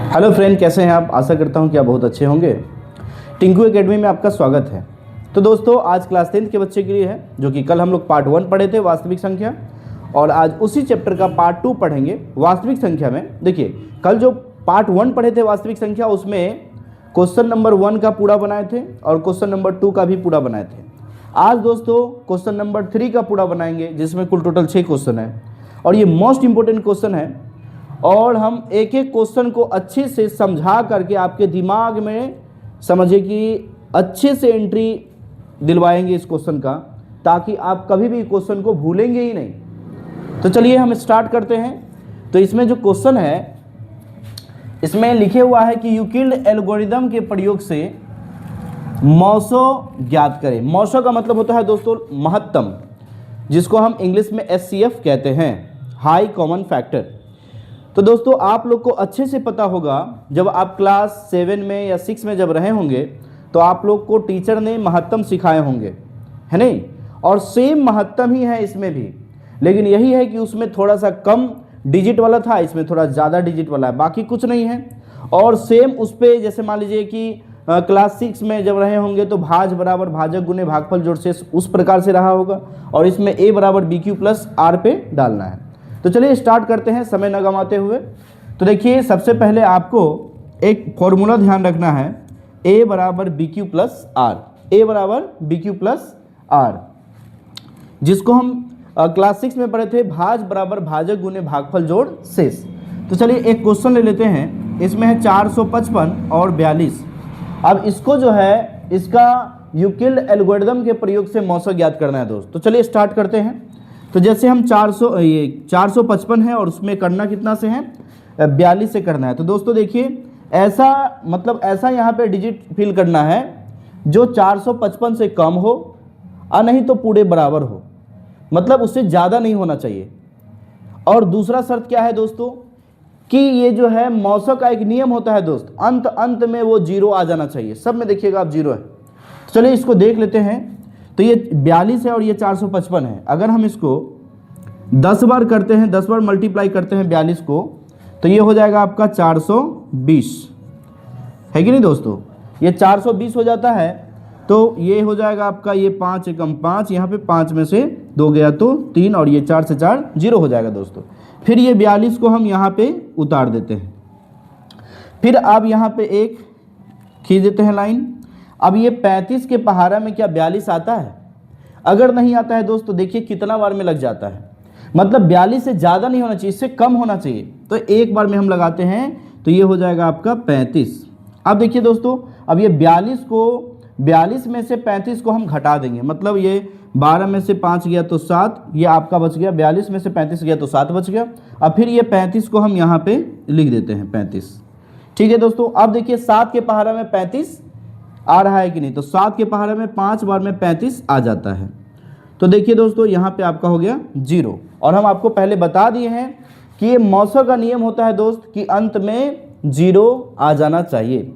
Hello friend, कैसे हैं आप। आशा करता हूं कि आप बहुत अच्छे होंगे। टिंकू एकेडमी में आपका स्वागत है। तो दोस्तों, आज क्लास 10th के बच्चे के लिए है, जो कि कल हम लोग पार्ट 1 पढ़े थे वास्तविक संख्या, और आज उसी चैप्टर का पार्ट 2 पढ़ेंगे वास्तविक संख्या में। देखिए, कल जो पार्ट 1 पढ़े थे वास्तविक संख्या, उसमें क्वेश्चन नंबर 1 का पूरा बनाए थे और क्वेश्चन नंबर 2 का भी पूरा बनाए थे। आज दोस्तों क्वेश्चन नंबर 3 का पूरा बनाएंगे, जिसमें कुल टोटल 6 क्वेश्चन है और ये मोस्ट इंपॉर्टेंट क्वेश्चन है। और हम एक एक क्वेश्चन को अच्छे से समझा करके आपके दिमाग में समझिए कि अच्छे से एंट्री दिलवाएंगे इस क्वेश्चन का, ताकि आप कभी भी क्वेश्चन को भूलेंगे ही नहीं। तो चलिए हम स्टार्ट करते हैं। तो इसमें जो क्वेश्चन है, इसमें लिखे हुआ है कि यूक्लिड एल्गोरिदम के प्रयोग से मौसो ज्ञात करें। मौसो का मतलब होता है दोस्तों महत्तम, जिसको हम इंग्लिश में HCF कहते हैं, हाई कॉमन फैक्टर। तो दोस्तों, आप लोग को अच्छे से पता होगा, जब आप क्लास 7 में या 6 में जब रहे होंगे, तो आप लोग को टीचर ने महत्तम सिखाए होंगे, है नहीं। और सेम महत्तम ही है इसमें भी, लेकिन यही है कि उसमें थोड़ा सा कम डिजिट वाला था, इसमें थोड़ा ज़्यादा डिजिट वाला है, बाकी कुछ नहीं है। और सेम उस पर जैसे मान लीजिए कि क्लास 6 में जब रहे होंगे तो भाज बराबर भाजक गुने भागफल जोड़ से उस प्रकार से रहा होगा, और इसमें A बराबर BQ प्लस R पे डालना है। तो चलिए स्टार्ट करते हैं समय न गंवाते हुए। तो देखिए, सबसे पहले आपको एक फॉर्मूला ध्यान रखना है, A बराबर BQ प्लस R, A बराबर BQ प्लस R, जिसको हम क्लास 6 में पढ़े थे, भाज बराबर भाजक गुने भागफल जोड़ शेष। तो चलिए एक क्वेश्चन ले लेते हैं, इसमें है 455 और 42। अब इसको जो है, इसका यूक्लिड एल्गोरिदम के प्रयोग से मौसा ज्ञात करना है दोस्त। तो चलिए स्टार्ट करते हैं। तो जैसे हम 455 है और उसमें करना कितना से है, 42 से करना है। तो दोस्तों देखिए, ऐसा मतलब ऐसा यहाँ पे डिजिट फिल करना है जो 455 से कम हो और नहीं तो पूरे बराबर हो, मतलब उससे ज़्यादा नहीं होना चाहिए। और दूसरा शर्त क्या है दोस्तों, कि ये जो है मौसा का एक नियम होता है दोस्त, अंत में वो 0 आ जाना चाहिए। सब में देखिएगा आप 0 है। तो चलिए इसको देख लेते हैं। तो ये 42 है और ये 455 है। अगर हम इसको 10 बार करते हैं, 10 बार मल्टीप्लाई करते हैं 42 को, तो ये हो जाएगा आपका 420, है कि नहीं दोस्तों। ये 420 हो जाता है, तो ये हो जाएगा आपका, ये 5 एकम 5, यहाँ पे 5 में से 2 गया तो 3, और ये 4 से 4 0 हो जाएगा दोस्तों। फिर ये 42 को हम यहाँ पे उतार देते हैं। फिर आप यहाँ पे एक खींच देते हैं लाइन। अब ये 35 के पहाड़ा में क्या 42 आता है? अगर नहीं आता है दोस्तों, देखिए कितना बार में लग जाता है, मतलब 42 से ज़्यादा नहीं होना चाहिए, इससे कम होना चाहिए। तो एक बार में हम लगाते हैं, तो ये हो जाएगा आपका 35। अब देखिए दोस्तों, अब ये 42 में से 35 को हम घटा देंगे, मतलब ये 12 में से 5 गया तो 7, ये आपका बच गया। 42 में से 35 गया तो 7 बच गया। अब फिर ये 35 को हम यहाँ पे लिख देते हैं 35, ठीक है दोस्तों। अब देखिए 7 के पहाड़ा में 35 आ रहा है कि नहीं, तो 7 के पहाड़े में 5 बार में 35 आ जाता है। तो देखिए दोस्तों, यहाँ पे आपका हो गया 0। और हम आपको पहले बता दिए हैं कि ये मौसा का नियम होता है दोस्त, कि अंत में 0 आ जाना चाहिए।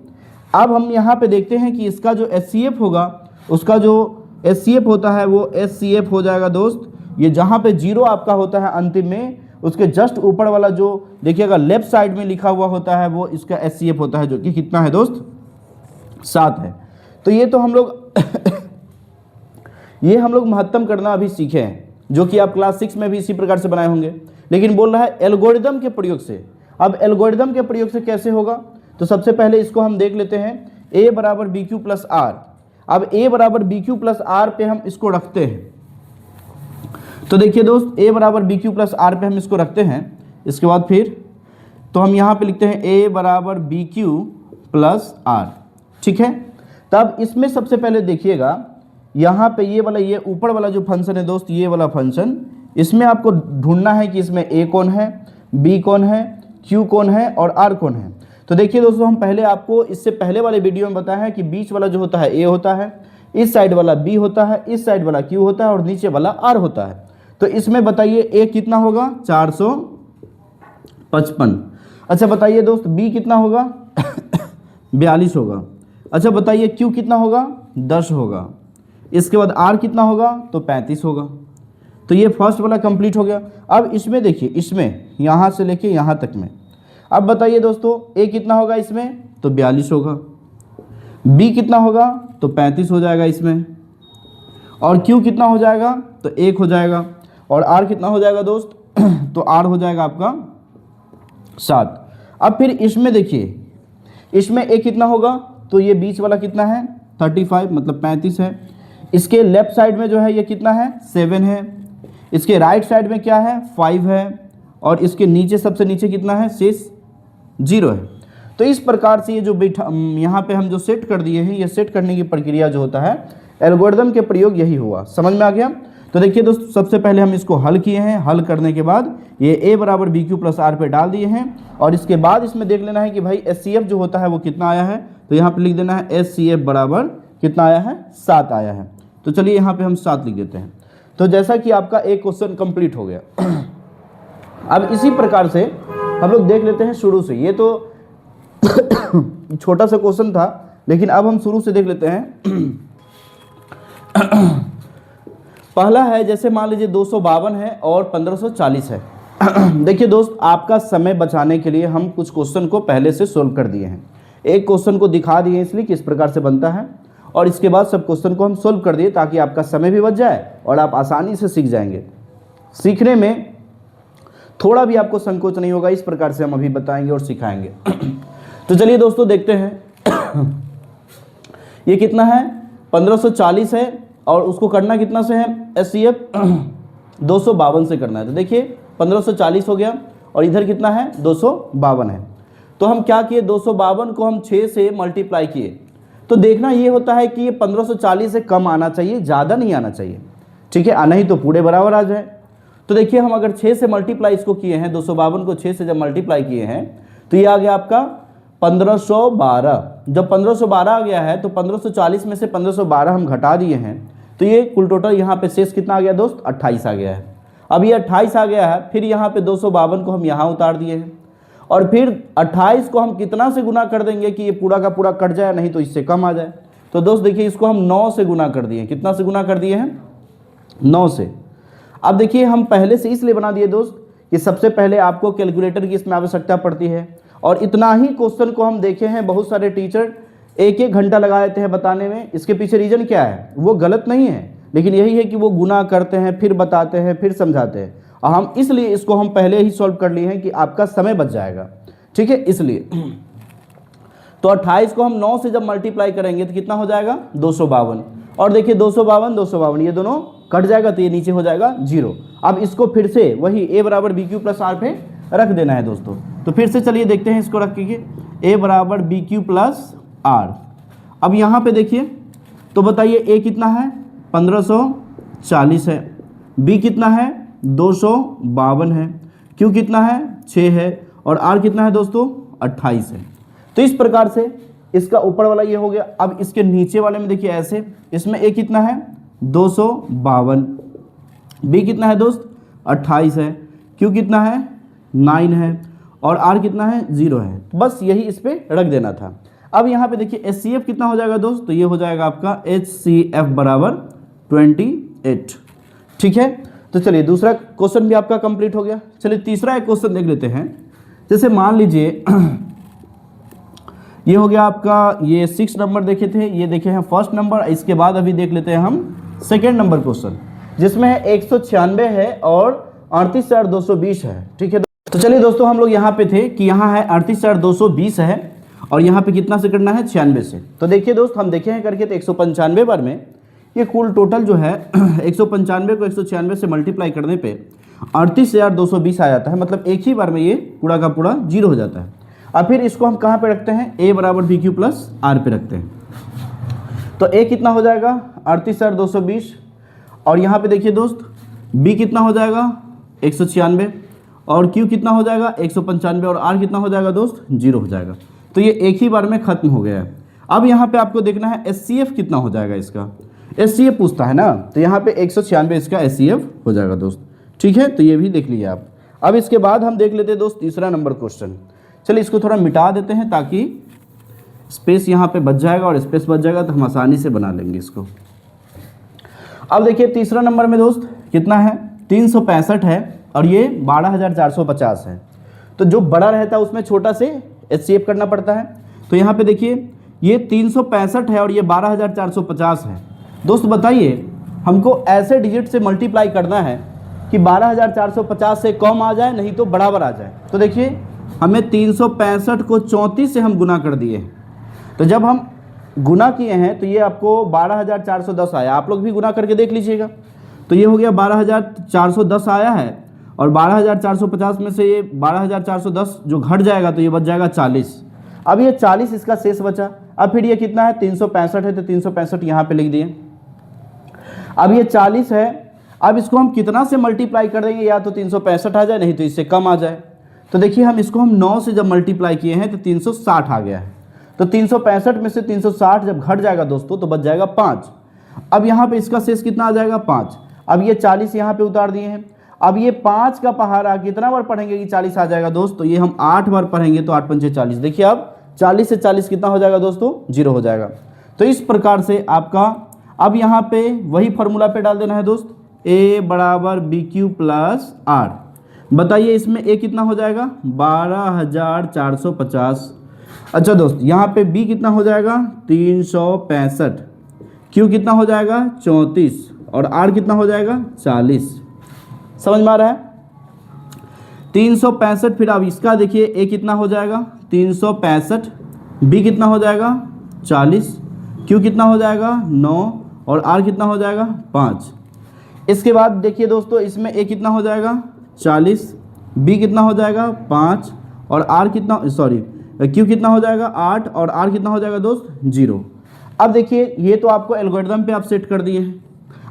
अब हम यहाँ पे देखते हैं कि इसका जो HCF होगा, उसका जो HCF होता है वो HCF हो जाएगा दोस्त, ये जहाँ पे 0 आपका होता है अंतिम में, उसके जस्ट ऊपर वाला जो देखिएगा लेफ्ट साइड में लिखा हुआ होता है, वो इसका HCF होता है, जो कि कितना है दोस्त, 7 है। तो ये तो हम लोग ये हम लोग महत्तम करना अभी सीखे हैं, जो कि आप क्लास 6 में भी इसी प्रकार से बनाए होंगे। लेकिन बोल रहा है एल्गोरिदम के प्रयोग से। अब एल्गोरिदम के प्रयोग से कैसे होगा, तो सबसे पहले इसको हम देख लेते हैं, A बराबर BQ प्लस R। अब A बराबर BQ प्लस R पे हम इसको रखते हैं। तो देखिए दोस्त, A बराबर BQ प्लस R पे हम इसको रखते हैं। इसके बाद फिर तो हम यहाँ पे लिखते हैं A बराबर BQ प्लस R, ठीक है। तब इसमें सबसे पहले देखिएगा, यहाँ पे ये वाला, ये ऊपर वाला जो फंक्शन है दोस्त, ये वाला फंक्शन, इसमें आपको ढूंढना है कि इसमें A कौन है, B कौन है, Q कौन है और R कौन है। तो देखिए दोस्तों, हम पहले आपको इससे पहले वाले वीडियो में बताया है कि बीच वाला जो होता है A होता है, इस साइड वाला B होता है, इस साइड वाला Q होता है और नीचे वाला R होता है। तो इसमें बताइए A कितना होगा, 455। अच्छा बताइए दोस्त, B कितना होगा 42 होगा। अच्छा बताइए Q कितना होगा, 10 होगा। इसके बाद R कितना होगा, तो 35 होगा। तो ये फर्स्ट वाला कंप्लीट हो गया। अब इसमें देखिए, इसमें यहाँ से लेके यहाँ तक में अब बताइए दोस्तों ए कितना होगा इसमें, तो 42 होगा। बी कितना होगा, तो 35 हो जाएगा इसमें। और क्यू कितना हो जाएगा, तो 1 हो जाएगा। और आर कितना हो जाएगा दोस्त, तो आर हो जाएगा आपका 7। अब फिर इसमें देखिए, इसमें ए कितना होगा, तो ये बीच वाला कितना है 35 मतलब 35 है। इसके लेफ्ट साइड में जो है ये कितना है 7 है। इसके राइट साइड में क्या है 5 है। और इसके नीचे सबसे नीचे कितना है शेष 0 है। तो इस प्रकार से ये जो यहाँ पे हम जो सेट कर दिए हैं, ये सेट करने की प्रक्रिया जो होता है एल्गोरिदम के प्रयोग यही हुआ। समझ में आ गया। तो देखिए दोस्तों, सबसे पहले हम इसको हल किए हैं। हल करने के बाद ये a बराबर बी क्यू प्लस आर पे डाल दिए हैं। और इसके बाद इसमें देख लेना है कि भाई SCF जो होता है वो कितना आया है। तो यहाँ पे लिख देना है SCF बराबर कितना आया है 7 आया है। तो चलिए यहाँ पे हम 7 लिख देते हैं। तो जैसा कि आपका एक क्वेश्चन कंप्लीट हो गया। अब इसी प्रकार से हम लोग देख लेते हैं शुरू से। ये तो छोटा सा क्वेश्चन था, लेकिन अब हम शुरू से देख लेते हैं। पहला है, जैसे मान लीजिए 252 है और 1540 है। देखिए दोस्त, आपका समय बचाने के लिए हम कुछ क्वेश्चन को पहले से सोल्व कर दिए हैं। एक क्वेश्चन को दिखा दिए इसलिए कि इस प्रकार से बनता है, और इसके बाद सब क्वेश्चन को हम सोल्व कर दिए ताकि आपका समय भी बच जाए और आप आसानी से सीख जाएंगे। सीखने में थोड़ा भी आपको संकोच नहीं होगा। इस प्रकार से हम अभी बताएंगे और सिखाएंगे। तो चलिए दोस्तों देखते हैं। ये कितना है 1540 है और उसको करना कितना से है SCF 252 से करना है। तो देखिए 1540 हो गया और इधर कितना है 252 है। तो हम क्या किए, 252 को हम 6 से मल्टीप्लाई किए। तो देखना ये होता है कि ये 1540 से कम आना चाहिए, ज़्यादा नहीं आना चाहिए। ठीक है, आना ही तो पूरे बराबर आ जाए। तो देखिए हम अगर 6 से मल्टीप्लाई इसको किए हैं, 252 को 6 से जब मल्टीप्लाई किए हैं तो ये आ गया आपका 1512। जब 1512 आ गया है तो 1540 में से 1512 हम घटा दिए हैं, तो ये कुल टोटल यहाँ पे शेष कितना आ गया दोस्त 28 आ गया है। अब ये 28 आ गया है, फिर यहाँ पे 252 को हम यहाँ उतार दिए हैं और फिर 28 को हम कितना से गुना कर देंगे कि ये पूरा का पूरा कट जाए, नहीं तो इससे कम आ जाए। तो दोस्त देखिए इसको हम 9 से गुना कर दिए। कितना से गुना कर दिए हैं 9 से। अब देखिए हम पहले से इसलिए बना दिए दोस्त कि सबसे पहले आपको कैलकुलेटर की इसमें आवश्यकता पड़ती है, और इतना ही क्वेश्चन को हम देखे हैं बहुत सारे टीचर 1-1 घंटा लगा देते हैं बताने में। इसके पीछे रीजन क्या है, वो गलत नहीं है, लेकिन यही है कि वो गुना करते हैं फिर बताते हैं फिर समझाते हैं। और हम इसलिए इसको हम पहले ही सॉल्व कर लिए हैं कि आपका समय बच जाएगा। ठीक है, इसलिए तो 28 को हम 9 से जब मल्टीप्लाई करेंगे तो कितना हो जाएगा 252। और देखिए 252 ये दोनों कट जाएगा तो ये नीचे हो जाएगा 0। अब इसको फिर से वही a बराबर बी क्यू प्लस आर पे रख देना है दोस्तों। तो फिर से चलिए देखते हैं इसको रख के, a बराबर बी क्यू प्लस आर। अब यहाँ पे देखिए तो बताइए a कितना है 1540 है, b कितना है 252 है, q कितना है 6 है और r कितना है दोस्तों 28 है। तो इस प्रकार से इसका ऊपर वाला ये हो गया। अब इसके नीचे वाले में देखिए ऐसे, इसमें a कितना है 252, b कितना है दोस्त 28 है, q कितना है 9 है और r कितना है 0 है। बस यही इस पे रख देना था। अब यहाँ पे देखिए SCF कितना हो जाएगा दोस्त, तो ये हो जाएगा आपका HCF बराबर 28। ठीक है, तो चलिए दूसरा क्वेश्चन भी आपका कंप्लीट हो गया। चलिए तीसरा एक क्वेश्चन देख लेते हैं। जैसे मान लीजिए ये हो गया आपका, ये 6 नंबर देखे थे, ये देखे हैं फर्स्ट नंबर। इसके बाद अभी देख लेते हैं हम सेकेंड नंबर क्वेश्चन, जिसमें है 196 है और 38,220 है। ठीक है, तो चलिए दोस्तों हम लोग यहाँ पे थे कि यहाँ है 38,220 है और यहाँ पे कितना से करना है 96 से। तो देखिए दोस्त हम देखे हैं करके तो 195 बार में ये कुल टोटल जो है 195 को 196 से मल्टीप्लाई करने पे 38,220 आ जाता है। मतलब एक ही बार में ये पूरा का पूरा 0 हो जाता है। अब फिर इसको हम कहाँ पे रखते हैं, a बराबर बी क्यू प्लस आर पे रखते हैं। तो a कितना हो जाएगा 38,220 और यहाँ पे देखिए दोस्त b कितना हो जाएगा 196 और q कितना हो जाएगा 195 और r कितना हो जाएगा दोस्त 0 हो जाएगा। तो ये एक ही बार में खत्म हो गया है। अब यहाँ पे आपको देखना है SCF कितना हो जाएगा इसका। SCF पूछता है ना, तो यहाँ पे 196 इसका SCF हो जाएगा दोस्त। ठीक है, तो ये भी देख लीजिए आप। अब इसके बाद हम देख लेते हैं दोस्त तीसरा नंबर क्वेश्चन। चलिए इसको थोड़ा मिटा देते हैं ताकि स्पेस यहाँ पे बच जाएगा और स्पेस बच जाएगा तो हम आसानी से बना लेंगे इसको। अब देखिए तीसरा नंबर में दोस्त कितना है 365 है और ये 12,450 है। तो जो बड़ा रहता है उसमें छोटा से HCF करना पड़ता है। तो यहाँ पे देखिए ये 365 है और ये 12,450 है। दोस्त बताइए हमको ऐसे डिजिट से मल्टीप्लाई करना है कि 12,450 से कम आ जाए, नहीं तो बराबर आ जाए। तो देखिए हमें 365 को 34 से हम गुना कर दिए। तो जब हम गुना किए हैं तो ये आपको 12,410 आया। आप लोग भी गुना करके देख लीजिएगा। तो ये हो गया 12,410 आया है और 12,450 में से ये 12,410 जो घट जाएगा तो ये बच जाएगा 40। अब ये 40 इसका शेष बचा। अब फिर ये कितना है 365 है तो 365 यहाँ पे लिख दिए। अब ये 40 है, अब इसको हम कितना से मल्टीप्लाई कर देंगे, या तो 365 आ जाए नहीं तो इससे कम आ जाए। तो देखिए हम इसको हम 9 से जब मल्टीप्लाई किए हैं तो 360 आ गया है। तो 365 में से 360 जब घट जाएगा दोस्तों तो बच जाएगा 5। अब यहाँ पे इसका शेष कितना आ जाएगा 5। अब ये 40 यहाँ पे उतार दिए हैं। अब ये 5 का पहाड़ा कितना बार पढ़ेंगे कि 40 आ जाएगा दोस्त, तो ये हम 8 बार पढ़ेंगे तो 8 पंचे 40। देखिए अब 40 से 40 कितना हो जाएगा दोस्तों, 0 हो जाएगा। तो इस प्रकार से आपका अब यहाँ पे वही फॉर्मूला पे डाल देना है दोस्त, a बराबर BQ प्लस R। बताइए इसमें a कितना हो जाएगा 12,450। अच्छा दोस्त यहाँ पे b कितना हो जाएगा 365, q कितना हो जाएगा 34 और r कितना हो जाएगा 40। समझ में आ रहा है 365। फिर अब इसका देखिए a कितना हो जाएगा 365, b कितना हो जाएगा 40, q कितना हो जाएगा 9 और r कितना हो जाएगा 5। इसके बाद देखिए दोस्तों इसमें a कितना हो जाएगा 40, b कितना हो जाएगा 5 और r कितना q कितना हो जाएगा 8 और r कितना हो जाएगा दोस्त 0। अब देखिए ये तो आपको एल्गोरिथम पे आप सेट कर दिए हैं।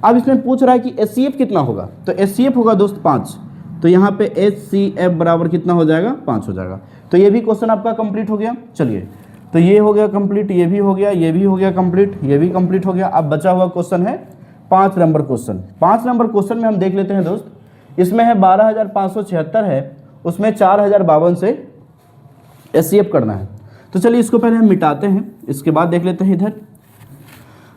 अब इसमें पूछ रहा है कि HCF कितना होगा, तो HCF होगा दोस्त 5। तो यहाँ पे HCF बराबर कितना हो जाएगा 5 हो जाएगा। तो ये भी क्वेश्चन आपका कंप्लीट हो गया। चलिए तो ये हो गया कंप्लीट, ये भी हो गया, ये भी हो गया कंप्लीट, ये भी कंप्लीट हो गया। अब बचा हुआ क्वेश्चन है 5 नंबर क्वेश्चन। 5 नंबर क्वेश्चन में हम देख लेते हैं दोस्त, इसमें है 12,576 है, उसमें 4,052 से HCF करना है। तो चलिए इसको पहले हम मिटाते हैं, इसके बाद देख लेते हैं इधर।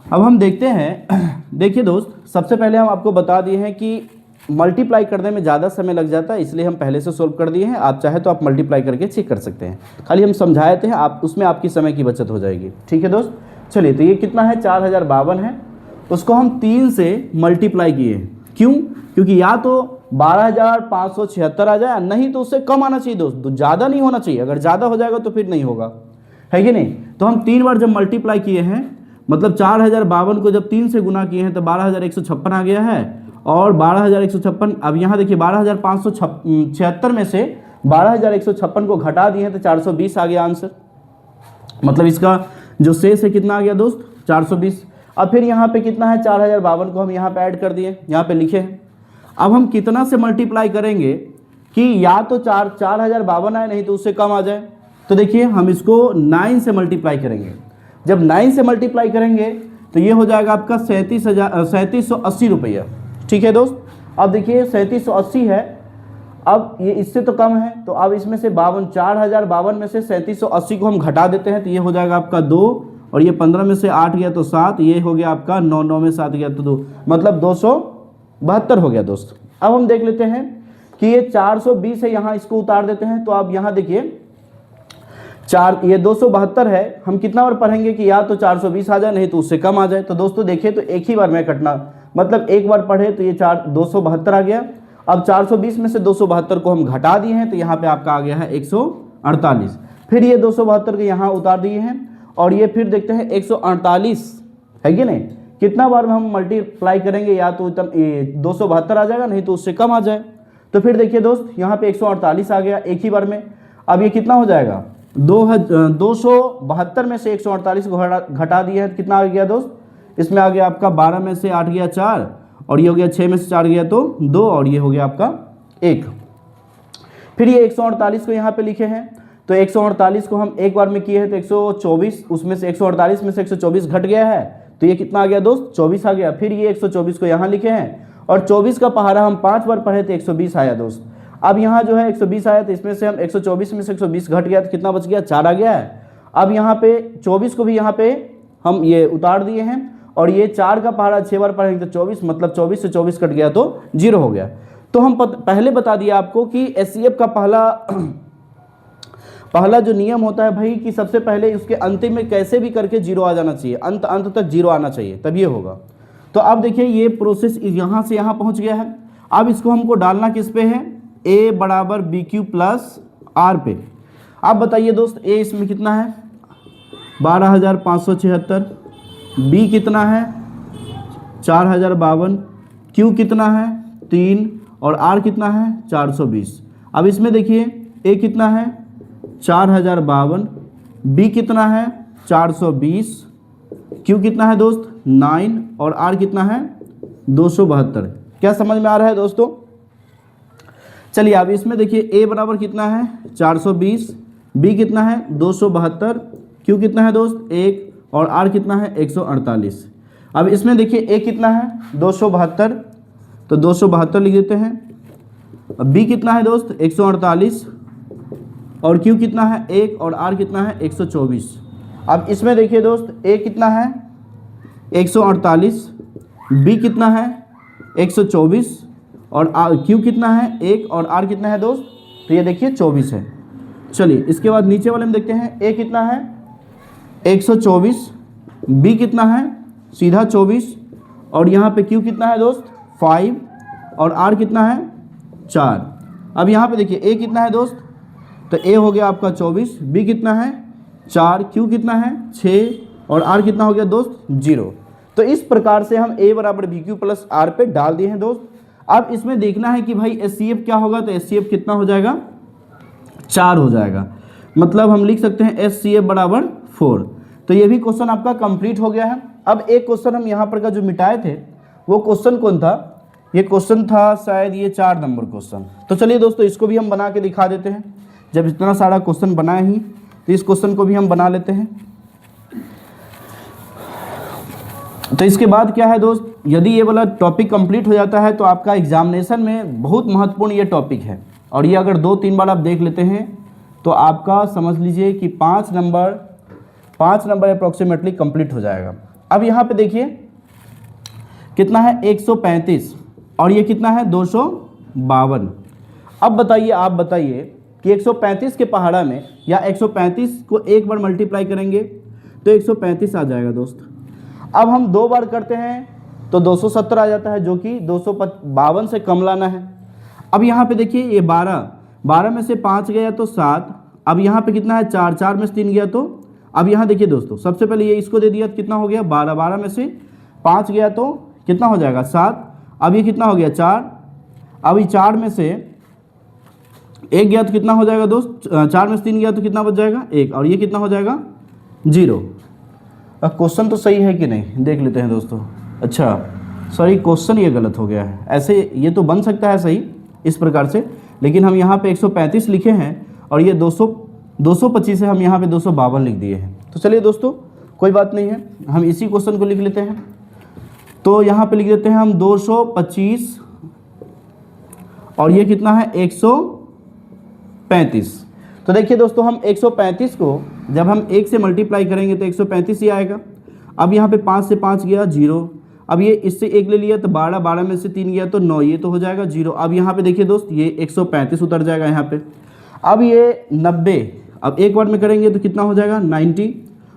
अब हम देखते हैं, देखिए दोस्त सबसे पहले हम आपको बता दिए हैं कि मल्टीप्लाई करने में ज़्यादा समय लग जाता है, इसलिए हम पहले से सोल्व कर दिए हैं। आप चाहे तो आप मल्टीप्लाई करके चेक कर सकते हैं, खाली हम समझाए थे, आप उसमें आपकी समय की बचत हो जाएगी। ठीक है दोस्त। चलिए तो ये कितना है 4,052 है, उसको हम 3 से मल्टीप्लाई किए। क्यों? क्योंकि या तो 12,576 आ जाए, नहीं तो उससे कम आना चाहिए दोस्त, तो ज़्यादा नहीं होना चाहिए। अगर ज़्यादा हो जाएगा तो फिर नहीं होगा, है कि नहीं। तो हम 3 बार जब मल्टीप्लाई किए हैं, मतलब 4,052 को जब 3 से गुना किए हैं तो 12,156 आ गया है। और 12,156, अब यहाँ देखिए 12,576 में से 12,156 को घटा दिए हैं तो 420 आ गया आंसर। मतलब इसका जो शेष है कितना आ गया दोस्त 420। अब फिर यहाँ पे कितना है 4,052 को हम यहाँ पे ऐड कर दिए, यहाँ पे लिखे हैं। अब हम कितना से मल्टीप्लाई करेंगे कि या तो 4,052 आए, नहीं तो उससे कम आ जाए। तो देखिए हम इसको 9 से मल्टीप्लाई करेंगे। जब 9 से मल्टीप्लाई करेंगे तो ये हो जाएगा आपका 3780 रुपया। ठीक है दोस्त। अब देखिए 3780 है, अब ये इससे तो कम है, तो अब इसमें से 4,052 में से 3780 को हम घटा देते हैं तो ये हो जाएगा आपका 2, और ये 15 में से 8 गया तो 7, ये हो गया आपका 9 में 7 गया तो 2, मतलब 272 हो गया दोस्त। अब हम देख लेते हैं कि ये 420 है, यहाँ इसको उतार देते हैं। तो आप यहाँ देखिए ये 272 है, हम कितना बार पढ़ेंगे कि या तो 420 आ जाए, नहीं तो उससे कम आ जाए। तो दोस्तों देखिए तो एक ही बार में कटना, मतलब एक बार पढ़े तो ये 272 आ गया। अब 420 में से 272 को हम घटा दिए हैं तो यहाँ पे आपका आ गया है 148। फिर ये 272 के यहाँ उतार दिए हैं और ये फिर देखते हैं 148 है कि नहीं, कितना बार में हम मल्टीप्लाई करेंगे, या तो 272 आ जाएगा, नहीं तो उससे कम आ जाए। तो फिर देखिए दोस्त यहाँ पे 148 आ गया एक ही बार में। अब ये कितना हो जाएगा 272 में से 148 को घटा दिया है, कितना आ गया दोस्त, इसमें आ गया आपका 12 में से 8 गया 4, और ये हो गया 6 में से 4 गया तो 2, और ये हो गया आपका 1। फिर ये 148 को यहाँ पे लिखे हैं, तो 148 को हम एक बार में किए हैं तो 124, उसमें से 148 में से 124 घट गया है, तो ये कितना आ गया दोस्त 24 आ गया। फिर ये 124 को यहाँ लिखे हैं, और 24 का पहाड़ा हम 5 बार पढ़े तो 120 आया दोस्त। अब यहाँ जो है 120 आया, तो इसमें से हम 124 में से 120 घट गया तो कितना बच गया 4 आ गया है। अब यहाँ पे 24 को भी यहाँ पे हम ये उतार दिए हैं, और ये 4 का पहाड़ा 6 बार पढ़ेंगे तो 24, मतलब 24 से 24 कट गया तो 0 हो गया। तो हम पहले बता दिया आपको कि HCF का पहला पहला जो नियम होता है भाई कि सबसे पहले उसके अंतिम में कैसे भी करके जीरो आ जाना चाहिए, अंत तक जीरो आना चाहिए, तब ये होगा। तो अब देखिए ये प्रोसेस यहाँ से यहाँ पहुँच गया है। अब इसको हमको डालना किस पे है, a बराबर बी क्यू प्लस आर पे। अब बताइए दोस्त a इसमें कितना है 12,576, b कितना है 4,052, q कितना है 3 और r कितना है 420। अब इसमें देखिए a कितना है 4,052, b कितना है 420, q कितना है दोस्त 9 और r कितना है 272। क्या समझ में आ रहा है दोस्तों? चलिए अब इसमें देखिए a बराबर कितना है 420, b कितना है 272, q कितना है दोस्त 1 और r कितना है 148। अब इसमें देखिए a कितना है 272, तो 272 लिख देते हैं। अब b कितना है दोस्त 148 और q कितना है 1 और r कितना है 124। अब इसमें देखिए दोस्त a कितना है 148, b कितना है 124 और q कितना है 1 और r कितना है दोस्त, तो ये देखिए 24 है। चलिए इसके बाद नीचे वाले में देखते हैं a कितना है 124, b कितना है सीधा 24 और यहाँ पे q कितना है दोस्त 5 और r कितना है 4। अब यहाँ पे देखिए a कितना है दोस्त, तो a हो गया आपका 24, b कितना है 4, q कितना है 6 और r कितना हो गया दोस्त 0। तो इस प्रकार से हम a बराबर बी क्यू प्लस आर पे डाल दिए हैं दोस्त। अब इसमें देखना है कि भाई HCF क्या होगा, तो HCF कितना हो जाएगा 4 हो जाएगा, मतलब हम लिख सकते हैं HCF बराबर 4। तो ये भी क्वेश्चन आपका कंप्लीट हो गया है। अब एक क्वेश्चन हम यहाँ पर का जो मिटाए थे वो क्वेश्चन कौन था, ये क्वेश्चन था शायद ये 4 नंबर क्वेश्चन। तो चलिए दोस्तों इसको भी हम बना के दिखा देते हैं। जब इतना सारा क्वेश्चन बनाए ही तो इस क्वेश्चन को भी हम बना लेते हैं। तो इसके बाद क्या है दोस्त, यदि ये वाला टॉपिक कंप्लीट हो जाता है तो आपका एग्जामिनेशन में बहुत महत्वपूर्ण ये टॉपिक है, और ये अगर 2-3 बार आप देख लेते हैं तो आपका समझ लीजिए कि 5 नंबर अप्रॉक्सीमेटली कंप्लीट हो जाएगा। अब यहाँ पे देखिए कितना है 135 और ये कितना है 252। अब बताइए, आप बताइए कि 135 के पहाड़ा में या 135 को एक बार मल्टीप्लाई करेंगे तो 135 आ जाएगा दोस्त। अब हम 2 बार करते हैं तो 270 आ जाता है, जो कि 252 से कम लाना है। अब यहाँ पे देखिए ये 12 में से 5 गया तो 7। अब यहाँ पे कितना है 4 में से 3 गया, तो अब यहाँ देखिए दोस्तों सबसे पहले ये इसको दे दिया तो कितना हो गया 12 में से 5 गया तो कितना हो जाएगा 7। अब ये कितना हो गया 4, अब ये 4 में से 1 गया तो कितना हो जाएगा दोस्त, 4 में से 3 गया तो कितना बच जाएगा 1 और ये कितना हो जाएगा 0। क्वेश्चन तो सही है कि नहीं देख लेते हैं दोस्तों। अच्छा सॉरी, क्वेश्चन ये गलत हो गया है। ऐसे ये तो बन सकता है सही इस प्रकार से, लेकिन हम यहाँ पे 135 लिखे हैं और ये 225 है, हम यहाँ पे 252 लिख दिए हैं। तो चलिए दोस्तों कोई बात नहीं है, हम इसी क्वेश्चन को लिख लेते हैं। तो यहाँ पे लिख देते हैं हम 225 और ये कितना है 135। तो देखिए दोस्तों हम 135 को जब हम 1 से मल्टीप्लाई करेंगे तो 135 ही आएगा। अब यहाँ पे 5 से 5 गया 0, अब ये इससे 1 ले लिया तो 12 में से 3 गया तो 9, ये तो हो जाएगा 0। अब यहाँ पे देखिए दोस्त ये 135 उतर जाएगा यहाँ पे। अब ये 90, अब एक बार में करेंगे तो कितना हो जाएगा 90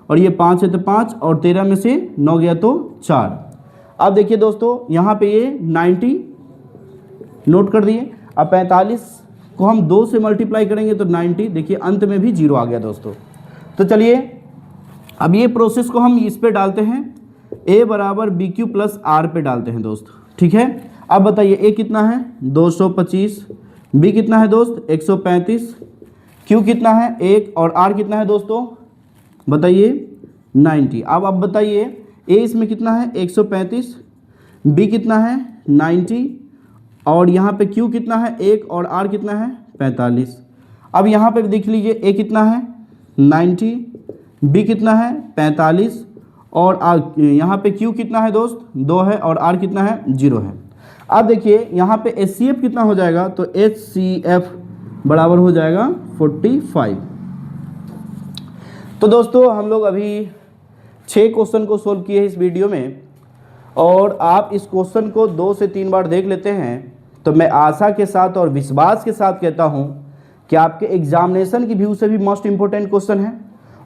और ये 5 है तो 5 और 13 में से 9 गया तो 4। अब देखिए दोस्तों यहाँ पे ये 90 नोट कर दिए। अब 45 को हम 2 से मल्टीप्लाई करेंगे तो 90, देखिए अंत में भी 0 आ गया दोस्तों। तो चलिए अब ये प्रोसेस को हम इस पे डालते हैं, a बराबर बी क्यू प्लस आर पे डालते हैं दोस्त, ठीक है। अब बताइए a कितना है 225, b कितना है दोस्त 135, q कितना है 1 और r कितना है दोस्तों बताइए 90। अब बताइए a इसमें कितना है 135, b कितना है 90 और यहाँ पे q कितना है 1 और r कितना है 45। अब यहाँ पे देख लीजिए a कितना है 90, b कितना है 45 और यहाँ पे q कितना है दोस्त 2 है और r कितना है 0 है। अब देखिए यहाँ पे HCF कितना हो जाएगा, तो HCF बराबर हो जाएगा 45। तो दोस्तों हम लोग अभी 6 क्वेश्चन को सोल्व किए हैं इस वीडियो में, और आप इस क्वेश्चन को 2 से 3 बार देख लेते हैं तो मैं आशा के साथ और विश्वास के साथ कहता हूं क्या आपके एग्जामिनेशन की व्यू से भी मोस्ट इंपॉर्टेंट क्वेश्चन है।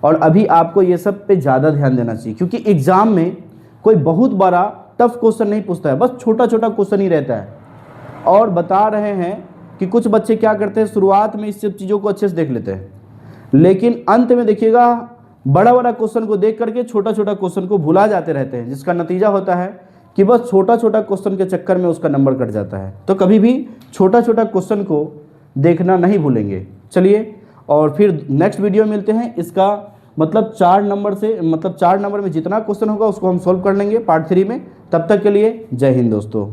और अभी आपको ये सब पे ज़्यादा ध्यान देना चाहिए, क्योंकि एग्जाम में कोई बहुत बड़ा टफ क्वेश्चन नहीं पूछता है, बस छोटा छोटा क्वेश्चन ही रहता है। और बता रहे हैं कि कुछ बच्चे क्या करते हैं, शुरुआत में इस सब चीज़ों को अच्छे से देख लेते हैं, लेकिन अंत में देखिएगा बड़ा बड़ा क्वेश्चन को देख करके छोटा छोटा क्वेश्चन को भुला जाते रहते हैं, जिसका नतीजा होता है कि बस छोटा छोटा क्वेश्चन के चक्कर में उसका नंबर कट जाता है। तो कभी भी छोटा छोटा क्वेश्चन को देखना नहीं भूलेंगे। चलिए, और फिर नेक्स्ट वीडियो मिलते हैं। इसका मतलब 4 नंबर में जितना क्वेश्चन होगा उसको हम सॉल्व कर लेंगे पार्ट 3 में। तब तक के लिए जय हिंद दोस्तों।